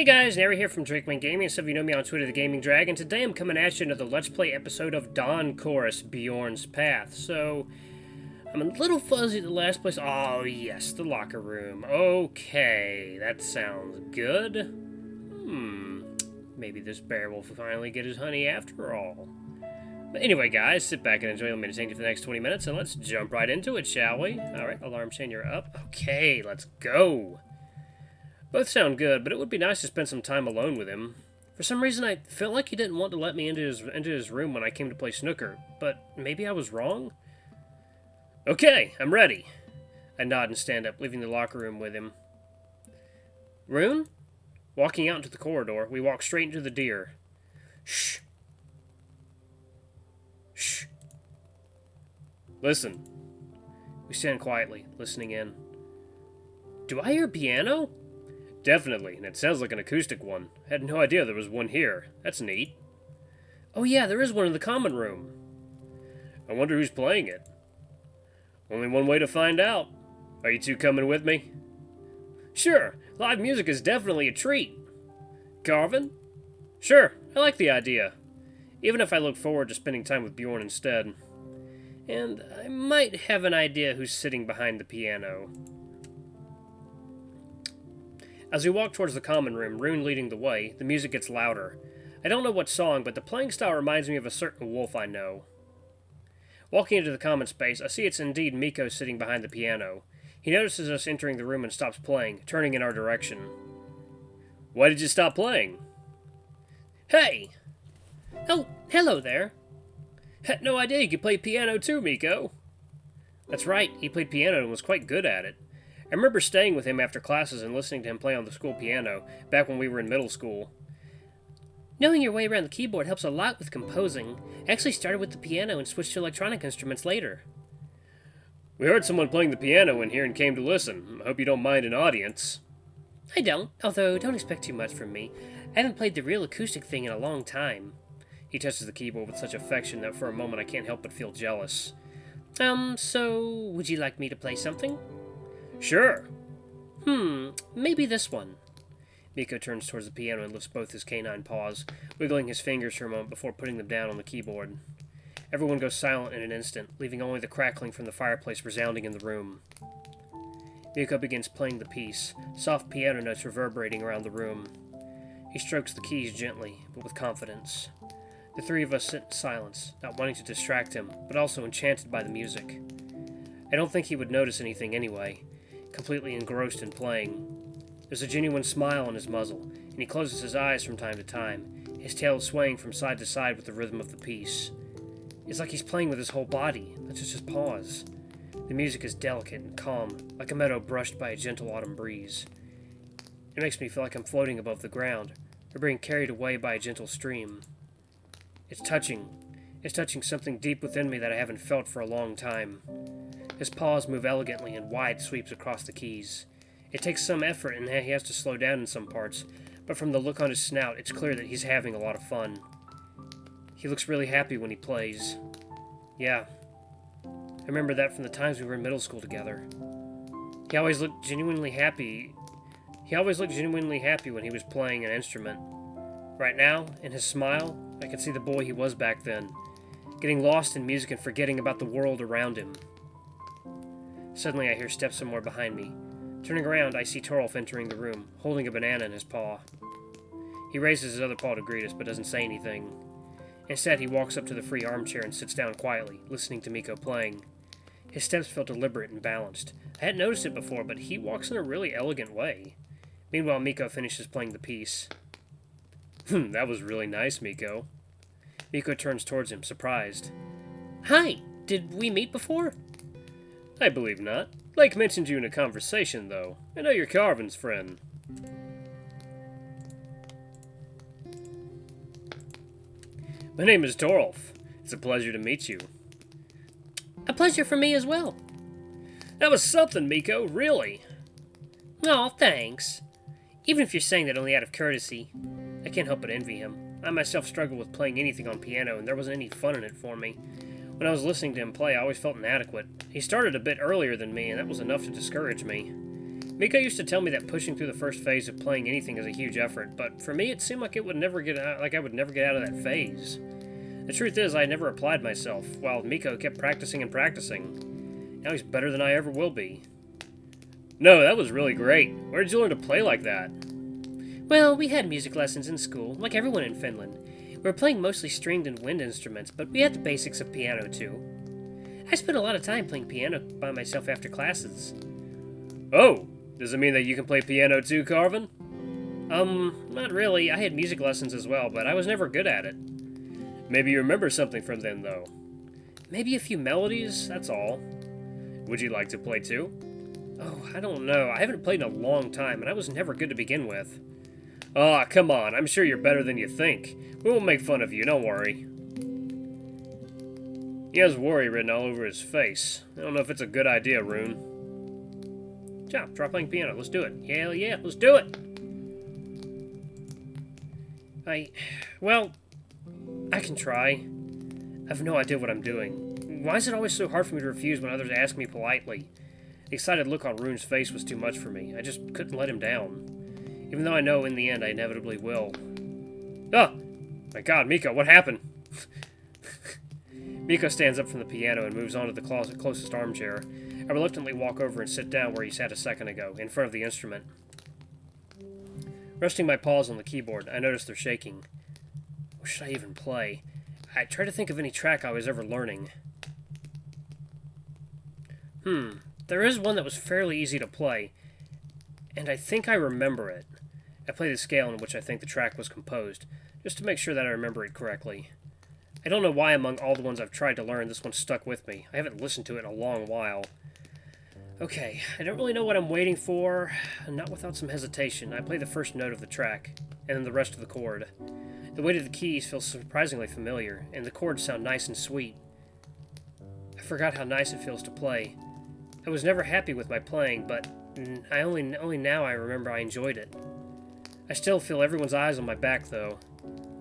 Hey guys, Nary here from Drakewing Gaming. Some of you know me on Twitter, The Gaming Dragon. Today I'm coming at you another Let's Play episode of Dawn Chorus, Bjorn's Path. So, I'm a little fuzzy at the last place. Oh yes, the locker room. Okay, that sounds good. Maybe this bear will finally get his honey after all. But anyway guys, sit back and enjoy. Let me entertain you for the next 20 minutes and let's jump right into it, shall we? Alright, alarm chain, you're up. Okay, let's go. Both sound good, but it would be nice to spend some time alone with him. For some reason, I felt like he didn't want to let me into his room when I came to play snooker, but maybe I was wrong? Okay, I'm ready. I nod and stand up, leaving the locker room with him. Rune? Walking out into the corridor, we walk straight into the deer. Shh. Shh. Listen. We stand quietly, listening in. Do I hear piano? Definitely, and it sounds like an acoustic one. I had no idea there was one here. That's neat. Oh yeah, there is one in the common room. I wonder who's playing it. Only one way to find out. Are you two coming with me? Sure, live music is definitely a treat. Carvin? Sure, I like the idea. Even if I look forward to spending time with Bjorn instead. And I might have an idea who's sitting behind the piano. As we walk towards the common room, Rune leading the way, the music gets louder. I don't know what song, but the playing style reminds me of a certain wolf I know. Walking into the common space, I see it's indeed Miko sitting behind the piano. He notices us entering the room and stops playing, turning in our direction. Why did you stop playing? Hey! Oh, hello there. Had no idea you could play piano too, Miko. That's right, he played piano and was quite good at it. I remember staying with him after classes and listening to him play on the school piano, back when we were in middle school. Knowing your way around the keyboard helps a lot with composing. I actually started with the piano and switched to electronic instruments later. We heard someone playing the piano in here and came to listen. I hope you don't mind an audience. I don't, although don't expect too much from me. I haven't played the real acoustic thing in a long time. He touches the keyboard with such affection that for a moment I can't help but feel jealous. So would you like me to play something? Sure. Maybe this one. Miko turns towards the piano and lifts both his canine paws, wiggling his fingers for a moment before putting them down on the keyboard. Everyone goes silent in an instant, leaving only the crackling from the fireplace resounding in the room. Miko begins playing the piece, soft piano notes reverberating around the room. He strokes the keys gently, but with confidence. The three of us sit in silence, not wanting to distract him, but also enchanted by the music. I don't think he would notice anything anyway, completely engrossed in playing. There's a genuine smile on his muzzle, and he closes his eyes from time to time, his tail swaying from side to side with the rhythm of the piece. It's like he's playing with his whole body, not just his paws. The music is delicate and calm, like a meadow brushed by a gentle autumn breeze. It makes me feel like I'm floating above the ground, or being carried away by a gentle stream. It's touching. It's touching something deep within me that I haven't felt for a long time. His paws move elegantly in wide sweeps across the keys. It takes some effort and he has to slow down in some parts, but from the look on his snout, it's clear that he's having a lot of fun. He looks really happy when he plays. Yeah, I remember that from the times we were in middle school together. He always looked genuinely happy. When he was playing an instrument. Right now, in his smile, I can see the boy he was back then, getting lost in music and forgetting about the world around him. Suddenly I hear steps somewhere behind me. Turning around, I see Torolf entering the room, holding a banana in his paw. He raises his other paw to greet us, but doesn't say anything. Instead, he walks up to the free armchair and sits down quietly, listening to Miko playing. His steps feel deliberate and balanced. I hadn't noticed it before, but he walks in a really elegant way. Meanwhile, Miko finishes playing the piece. That was really nice, Miko. Miko turns towards him, surprised. Hi, did we meet before? I believe not. Blake mentioned you in a conversation, though. I know you're Carvin's friend. My name is Torolf. It's a pleasure to meet you. A pleasure for me as well. That was something, Miko, really. Aw, thanks. Even if you're saying that only out of courtesy, I can't help but envy him. I myself struggle with playing anything on piano, and there wasn't any fun in it for me. When I was listening to him play, I always felt inadequate. He started a bit earlier than me, and that was enough to discourage me. Miko used to tell me that pushing through the first phase of playing anything is a huge effort, but for me it seemed like it would never get out, like I would never get out of that phase. The truth is, I never applied myself, while Miko kept practicing and practicing. Now he's better than I ever will be. No, that was really great. Where did you learn to play like that? Well, we had music lessons in school, like everyone in Finland. We were playing mostly stringed and wind instruments, but we had the basics of piano too. I spent a lot of time playing piano by myself after classes. Oh, does it mean that you can play piano too, Carvin? Not really. I had music lessons as well, but I was never good at it. Maybe you remember something from then, though. Maybe a few melodies, that's all. Would you like to play too? Oh, I don't know. I haven't played in a long time, and I was never good to begin with. Aw, come on. I'm sure you're better than you think. We won't make fun of you, don't worry. He has worry written all over his face. I don't know if it's a good idea, Rune. Chop, try playing piano. Let's do it. Hell yeah, let's do it! Well, I can try. I have no idea what I'm doing. Why is it always so hard for me to refuse when others ask me politely? The excited look on Rune's face was too much for me. I just couldn't let him down. Even though I know in the end I inevitably will. Oh! My god, Miko, what happened? Miko stands up from the piano and moves on to the closest armchair. I reluctantly walk over and sit down where he sat a second ago, in front of the instrument. Resting my paws on the keyboard, I notice they're shaking. What should I even play? I try to think of any track I was ever learning. There is one that was fairly easy to play, and I think I remember it. I play the scale in which I think the track was composed, just to make sure that I remember it correctly. I don't know why among all the ones I've tried to learn, this one stuck with me. I haven't listened to it in a long while. Okay, I don't really know what I'm waiting for. Not without some hesitation. I play the first note of the track, and then the rest of the chord. The weight of the keys feels surprisingly familiar, and the chords sound nice and sweet. I forgot how nice it feels to play. I was never happy with my playing, but only now I remember I enjoyed it. I still feel everyone's eyes on my back, though.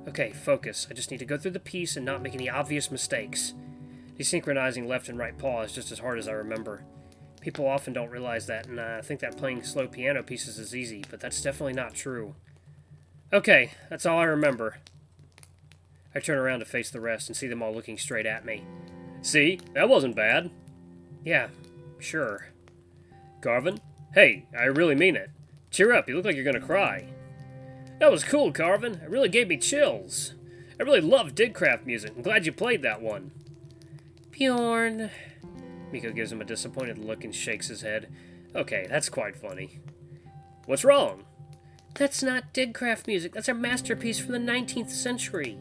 Okay, focus. I just need to go through the piece and not make any obvious mistakes. Desynchronizing left and right paw is just as hard as I remember. People often don't realize that, and I think that playing slow piano pieces is easy, but that's definitely not true. Okay, that's all I remember. I turn around to face the rest and see them all looking straight at me. See? That wasn't bad. Yeah, sure. Carvin? Hey, I really mean it. Cheer up, you look like you're gonna cry. That was cool, Carvin. It really gave me chills. I really love Digcraft music. I'm glad you played that one. Bjorn. Miko gives him a disappointed look and shakes his head. Okay, that's quite funny. What's wrong? That's not Digcraft music. That's a masterpiece from the 19th century.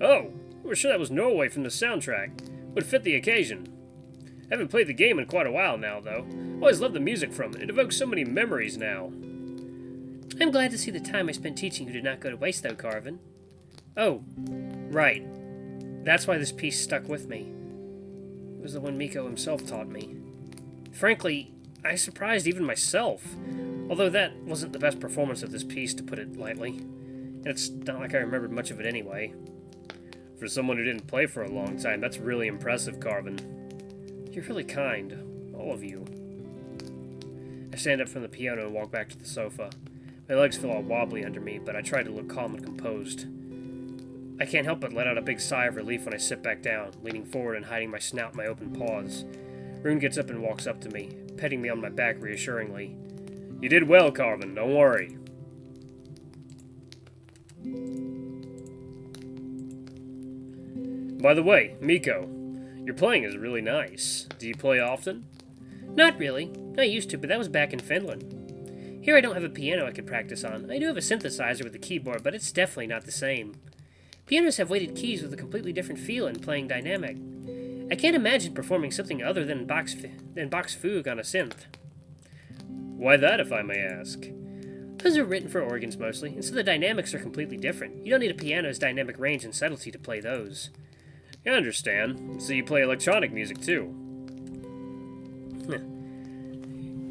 Oh, we're sure that was Norway from the soundtrack. Would fit the occasion. I haven't played the game in quite a while now, though. Always loved the music from it. It evokes so many memories now. I'm glad to see the time I spent teaching you did not go to waste, though, Carvin. Oh, right. That's why this piece stuck with me. It was the one Miko himself taught me. Frankly, I surprised even myself, although that wasn't the best performance of this piece, to put it lightly. And it's not like I remembered much of it anyway. For someone who didn't play for a long time, that's really impressive, Carvin. You're really kind, all of you. I stand up from the piano and walk back to the sofa. My legs feel all wobbly under me, but I try to look calm and composed. I can't help but let out a big sigh of relief when I sit back down, leaning forward and hiding my snout in my open paws. Rune gets up and walks up to me, petting me on my back reassuringly. You did well, Carvin, don't worry. By the way, Miko, your playing is really nice. Do you play often? Not really. I used to, but that was back in Finland. Here I don't have a piano I could practice on. I do have a synthesizer with a keyboard, but it's definitely not the same. Pianos have weighted keys with a completely different feel and playing dynamic. I can't imagine performing something other than Bach's fugue on a synth. Why that, if I may ask? Those are written for organs mostly, and so the dynamics are completely different. You don't need a piano's dynamic range and subtlety to play those. I understand. So you play electronic music too.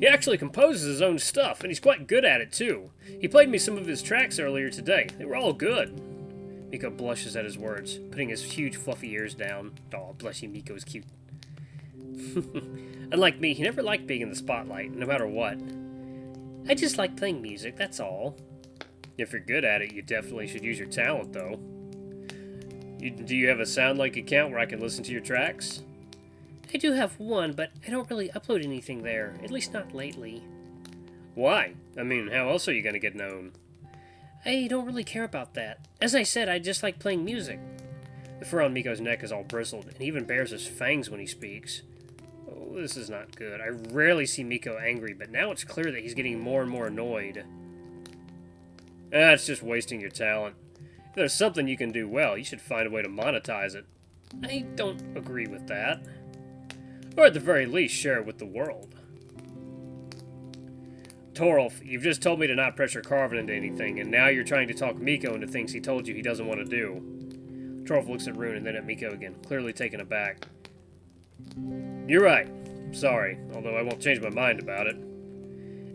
He actually composes his own stuff, and he's quite good at it too. He played me some of his tracks earlier today. They were all good. Miko blushes at his words, putting his huge fluffy ears down. Aw, bless you, Miko's cute. Unlike me, he never liked being in the spotlight, no matter what. I just like playing music, that's all. If you're good at it, you definitely should use your talent, though. Do you have a SoundLike account where I can listen to your tracks? I do have one, but I don't really upload anything there, at least not lately. Why? I mean, how else are you gonna get known? I don't really care about that. As I said, I just like playing music. The fur on Miko's neck is all bristled, and he even bares his fangs when he speaks. Oh, this is not good. I rarely see Miko angry, but now it's clear that he's getting more and more annoyed. It's just wasting your talent. If there's something you can do well, you should find a way to monetize it. I don't agree with that. Or at the very least, share it with the world. Torolf, you've just told me to not pressure Carvin into anything, and now you're trying to talk Miko into things he told you he doesn't want to do. Torolf looks at Rune and then at Miko again, clearly taken aback. You're right. Sorry, although I won't change my mind about it.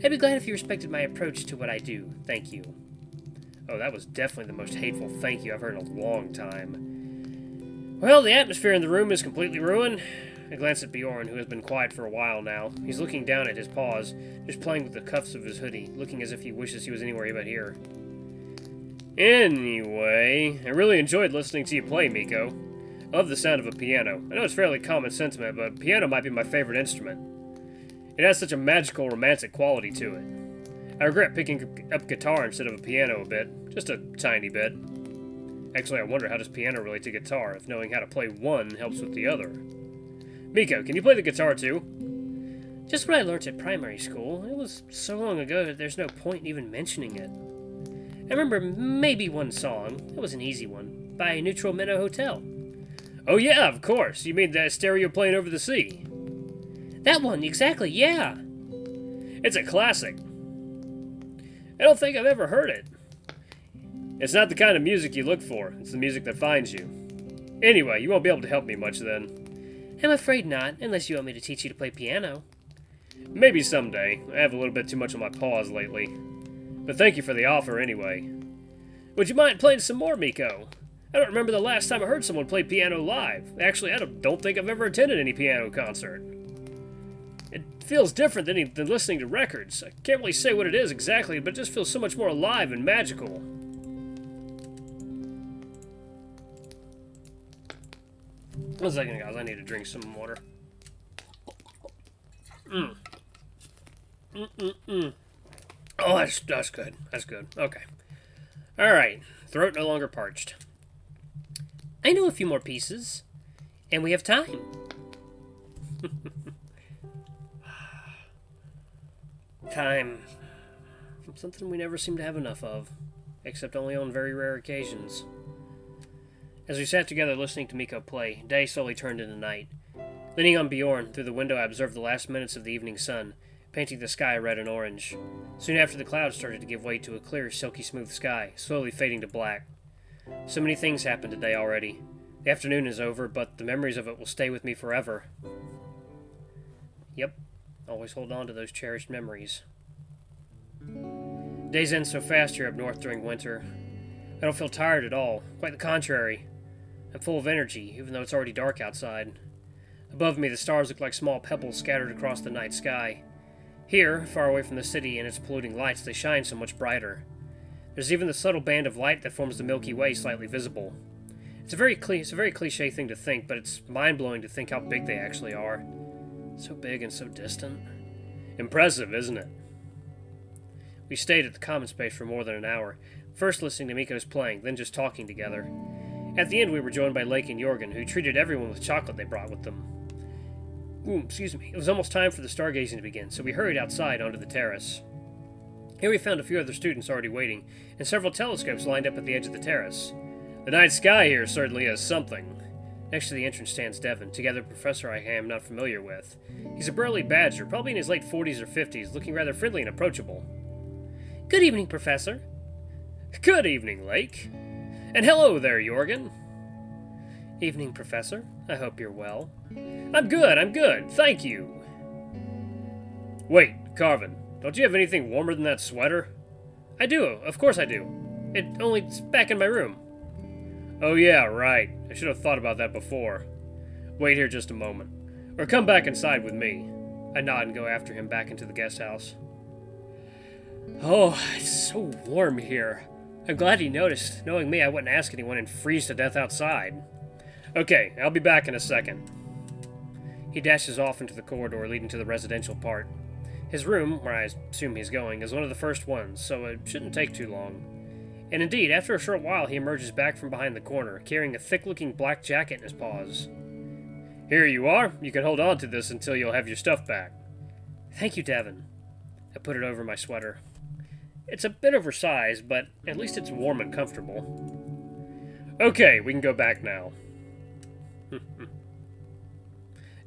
I'd be glad if you respected my approach to what I do. Thank you. Oh, that was definitely the most hateful thank you I've heard in a long time. Well, the atmosphere in the room is completely ruined. I glance at Bjorn, who has been quiet for a while now. He's looking down at his paws, just playing with the cuffs of his hoodie, looking as if he wishes he was anywhere but here. Anyway, I really enjoyed listening to you play, Miko. I love the sound of a piano. I know it's fairly common sentiment, but piano might be my favorite instrument. It has such a magical, romantic quality to it. I regret picking up guitar instead of a piano a bit, just a tiny bit. Actually, I wonder how does piano relate to guitar, if knowing how to play one helps with the other. Miko, can you play the guitar too? Just what I learnt at primary school. It was so long ago that there's no point in even mentioning it. I remember maybe one song, it was an easy one, by Neutral Minnow Hotel. Oh yeah, of course, you mean that stereo plane over the sea? That one, exactly, yeah! It's a classic. I don't think I've ever heard it. It's not the kind of music you look for, it's the music that finds you. Anyway, you won't be able to help me much then. I'm afraid not, unless you want me to teach you to play piano. Maybe someday. I have a little bit too much on my paws lately. But thank you for the offer anyway. Would you mind playing some more, Miko? I don't remember the last time I heard someone play piano live. Actually, I don't think I've ever attended any piano concert. It feels different than listening to records. I can't really say what it is exactly, but it just feels so much more alive and magical. One second, guys. I need to drink some water. Oh, that's good. That's good. Okay. Alright. Throat no longer parched. I know a few more pieces. And we have time. Time. Something we never seem to have enough of. Except only on very rare occasions. As we sat together listening to Miko play, day slowly turned into night. Leaning on Bjorn, through the window I observed the last minutes of the evening sun, painting the sky red and orange. Soon after, the clouds started to give way to a clear, silky smooth sky, slowly fading to black. So many things happened today already. The afternoon is over, but the memories of it will stay with me forever. Yep, always hold on to those cherished memories. Days end so fast here up north during winter. I don't feel tired at all, quite the contrary. I'm full of energy, even though it's already dark outside. Above me, the stars look like small pebbles scattered across the night sky. Here, far away from the city and its polluting lights, they shine so much brighter. There's even the subtle band of light that forms the Milky Way slightly visible. It's a very cliche thing to think, but it's mind-blowing to think how big they actually are. So big and so distant. Impressive, isn't it? We stayed at the common space for more than an hour, first listening to Miko's playing, then just talking together. At the end, we were joined by Lake and Jorgen, who treated everyone with chocolate they brought with them. Excuse me. It was almost time for the stargazing to begin, so we hurried outside onto the terrace. Here we found a few other students already waiting, and several telescopes lined up at the edge of the terrace. The night sky here certainly has something. Next to the entrance stands Devon, together with a professor I am not familiar with. He's a burly badger, probably in his late 40s or 50s, looking rather friendly and approachable. Good evening, Professor. Good evening, Lake. And hello there, Jorgen. Evening, Professor. I hope you're well. I'm good, thank you. Wait, Carvin, don't you have anything warmer than that sweater? I do, of course I do. It's back in my room. Oh yeah, right. I should have thought about that before. Wait here just a moment. Or come back inside with me. I nod and go after him back into the guest house. Oh, it's so warm here. I'm glad you noticed. Knowing me, I wouldn't ask anyone and freeze to death outside. Okay, I'll be back in a second. He dashes off into the corridor leading to the residential part. His room, where I assume he's going, is one of the first ones, so it shouldn't take too long. And indeed, after a short while, he emerges back from behind the corner, carrying a thick-looking black jacket in his paws. Here you are. You can hold on to this until you'll have your stuff back. Thank you, Devin. I put it over my sweater. It's a bit oversized, but at least it's warm and comfortable. Okay, we can go back now.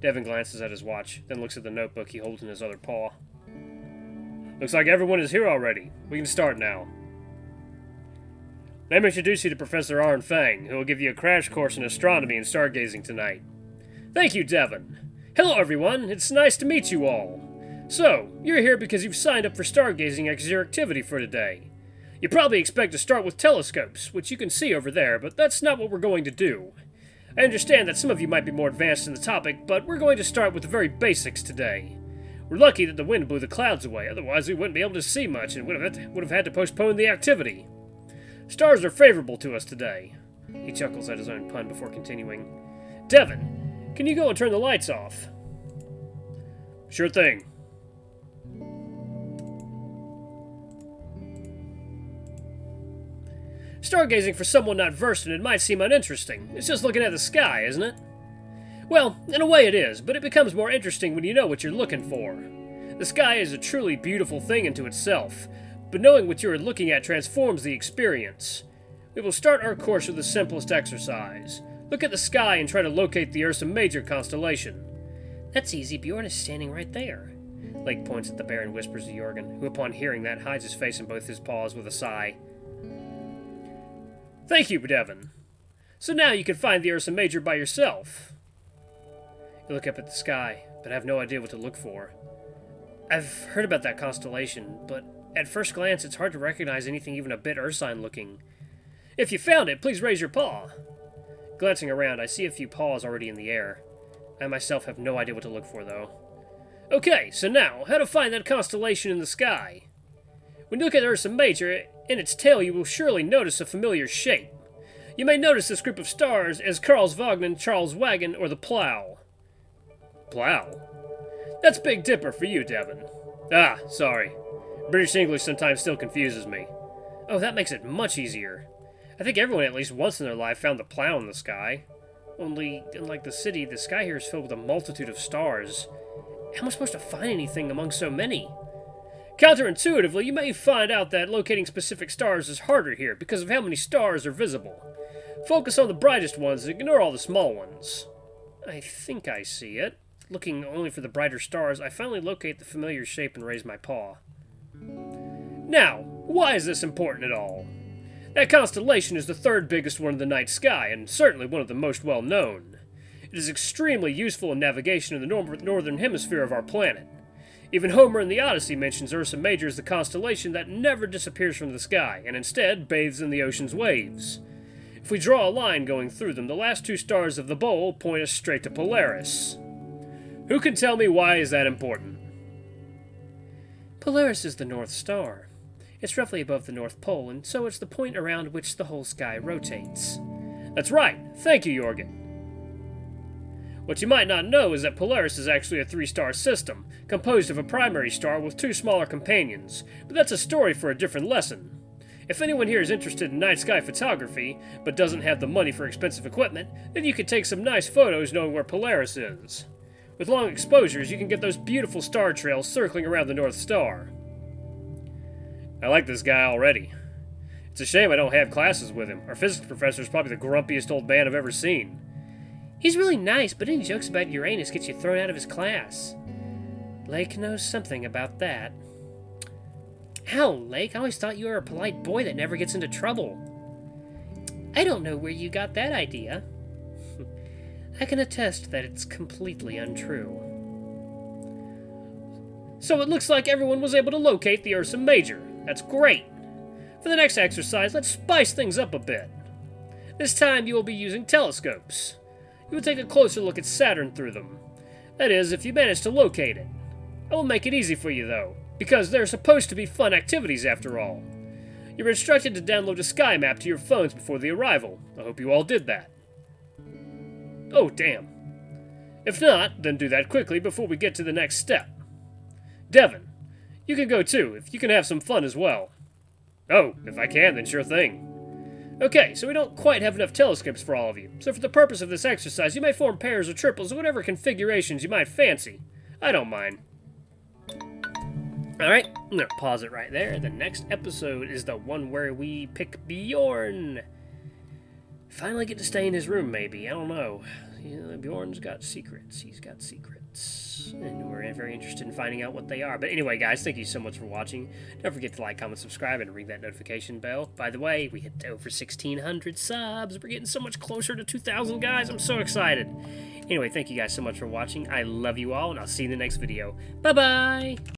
Devin glances at his watch, then looks at the notebook he holds in his other paw. Looks like everyone is here already. We can start now. Let me introduce you to Professor Arn Fang, who will give you a crash course in astronomy and stargazing tonight. Thank you, Devin. Hello, everyone. It's nice to meet you all. So, you're here because you've signed up for stargazing as your activity for today. You probably expect to start with telescopes, which you can see over there, but that's not what we're going to do. I understand that some of you might be more advanced in the topic, but we're going to start with the very basics today. We're lucky that the wind blew the clouds away, otherwise we wouldn't be able to see much and would have had to postpone the activity. Stars are favorable to us today. He chuckles at his own pun before continuing. Devin, can you go and turn the lights off? Sure thing. Stargazing for someone not versed in it might seem uninteresting. It's just looking at the sky, isn't it? Well, in a way it is, but it becomes more interesting when you know what you're looking for. The sky is a truly beautiful thing unto itself, but knowing what you are looking at transforms the experience. We will start our course with the simplest exercise. Look at the sky and try to locate the Ursa Major constellation. That's easy, Bjorn is standing right there. Lake points at the bear and whispers to Jorgen, who upon hearing that hides his face in both his paws with a sigh. Thank you, Devin. So now you can find the Ursa Major by yourself. You look up at the sky, but have no idea what to look for. I've heard about that constellation, but at first glance it's hard to recognize anything even a bit Ursine looking. If you found it, please raise your paw. Glancing around, I see a few paws already in the air. I myself have no idea what to look for, though. Okay, so now, how to find that constellation in the sky? When you look at Ursa Major, in its tail you will surely notice a familiar shape. You may notice this group of stars as Karlsvognen, Charles Wagon, or the Plough. Plough? That's Big Dipper for you, Devin. Ah, sorry. British English sometimes still confuses me. Oh, that makes it much easier. I think everyone at least once in their life found the Plough in the sky. Only, unlike the city, the sky here is filled with a multitude of stars. How am I supposed to find anything among so many? Counterintuitively, you may find out that locating specific stars is harder here because of how many stars are visible. Focus on the brightest ones and ignore all the small ones. I think I see it. Looking only for the brighter stars, I finally locate the familiar shape and raise my paw. Now, why is this important at all? That constellation is the third biggest one in the night sky, and certainly one of the most well-known. It is extremely useful in navigation in the northern hemisphere of our planet. Even Homer in the Odyssey mentions Ursa Major as the constellation that never disappears from the sky, and instead bathes in the ocean's waves. If we draw a line going through them, the last two stars of the bowl point us straight to Polaris. Who can tell me why is that important? Polaris is the North Star. It's roughly above the North Pole, and so it's the point around which the whole sky rotates. That's right. Thank you, Jorgen. What you might not know is that Polaris is actually a three-star system, composed of a primary star with two smaller companions, but that's a story for a different lesson. If anyone here is interested in night sky photography, but doesn't have the money for expensive equipment, then you can take some nice photos knowing where Polaris is. With long exposures, you can get those beautiful star trails circling around the North Star. I like this guy already. It's a shame I don't have classes with him. Our physics professor is probably the grumpiest old man I've ever seen. He's really nice, but any jokes about Uranus get you thrown out of his class. Lake knows something about that. Ow, Lake, I always thought you were a polite boy that never gets into trouble. I don't know where you got that idea. I can attest that it's completely untrue. So it looks like everyone was able to locate the Ursa Major. That's great. For the next exercise, let's spice things up a bit. This time you will be using telescopes. You will take a closer look at Saturn through them. That is, if you manage to locate it. I will make it easy for you, though. Because they're supposed to be fun activities after all. You're instructed to download a sky map to your phones before the arrival. I hope you all did that. Oh, damn. If not, then do that quickly before we get to the next step. Devin, you can go too, if you can have some fun as well. Oh, if I can, then sure thing. Okay, so we don't quite have enough telescopes for all of you, so for the purpose of this exercise, you may form pairs or triples or whatever configurations you might fancy. I don't mind. Alright, I'm going to pause it right there. The next episode is the one where we pick Bjorn. Finally get to stay in his room, maybe. I don't know. Bjorn's got secrets. He's got secrets. And we're very interested in finding out what they are. But anyway, guys, thank you so much for watching. Don't forget to like, comment, subscribe, and ring that notification bell. By the way, we hit over 1,600 subs. We're getting so much closer to 2,000, guys. I'm so excited. Anyway, thank you guys so much for watching. I love you all, and I'll see you in the next video. Bye-bye!